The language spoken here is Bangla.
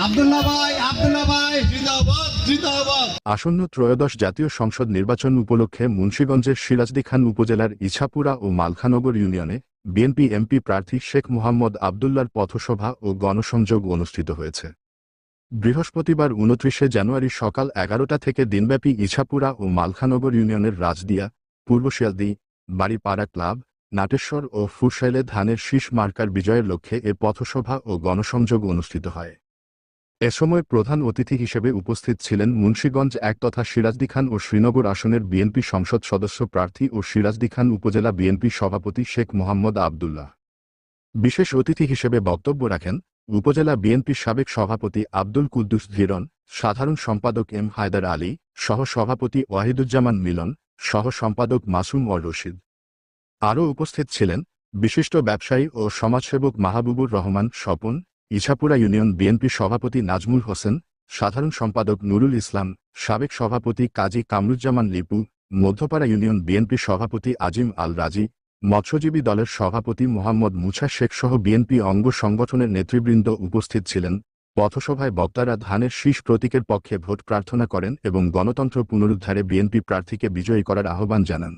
আব্দুল্লাহ ভাই জিন্দাবাদ জিন্দাবাদ। আসন্ন ত্রয়োদশ জাতীয় সংসদ নির্বাচন উপলক্ষে মুন্সিগঞ্জের সিরাজদি খান উপজেলার ইছাপুরা ও মালখানগর ইউনিয়নে বিএনপি এমপি প্রার্থী শেখ মোহাম্মদ আবদুল্লাহর পথসভা ও গণসংযোগ অনুষ্ঠিত হয়েছে। বৃহস্পতিবার ২৯শে জানুয়ারি সকাল ১১টা থেকে দিনব্যাপী ইছাপুরা ও মালখানগর ইউনিয়নের রাজদিয়া, পূর্বশিয়ালদি, বাড়িপাড়া ক্লাব, নাটেশ্বর ও ফুরসাইলে ধানের শীষ মার্কার বিজয়ের লক্ষ্যে এ পথসভা ও গণসংযোগ অনুষ্ঠিত হয়। এ সময় প্রধান অতিথি হিসেবে উপস্থিত ছিলেন মুন্সিগঞ্জ ১ তথা সিরাজদি খান ও শ্রীনগর আসনের বিএনপি সংসদ সদস্য প্রার্থী ও সিরাজদি খান উপজেলা বিএনপি সভাপতি শেখ মোহাম্মদ আবদুল্লাহ। বিশেষ অতিথি হিসেবে বক্তব্য রাখেন উপজেলা বিএনপির সাবেক সভাপতি আব্দুল কুদ্দুস ধীরন, সাধারণ সম্পাদক এম হায়দার আলী, সহ সভাপতি ওয়াহিদুজ্জামান মিলন, সহ সম্পাদক মাসুম ওর রশিদ। আরও উপস্থিত ছিলেন বিশিষ্ট ব্যবসায়ী ও সমাজসেবক মাহবুবুর রহমান স্বপন, ইছাপুরা ইউনিয়ন বিএনপি সভাপতি নাজমুল হোসেন, সাধারণ সম্পাদক নুরুল ইসলাম, সাবেক সভাপতি কাজী কামরুজ্জামান লিপু, মধ্যপাড়া ইউনিয়ন বিএনপি সভাপতি আজিম আল রাজি, মৎস্যজীবী দলের সভাপতি মোহাম্মদ মুছা শেখ সহ বিএনপি অঙ্গ সংগঠনের নেতৃবৃন্দ উপস্থিত ছিলেন। পথসভায় বক্তারা ধানের শীষ প্রতীকের পক্ষে ভোট প্রার্থনা করেন এবং গণতন্ত্র পুনরুদ্ধারে বিএনপি প্রার্থীকে বিজয়ী করার আহ্বান জানান।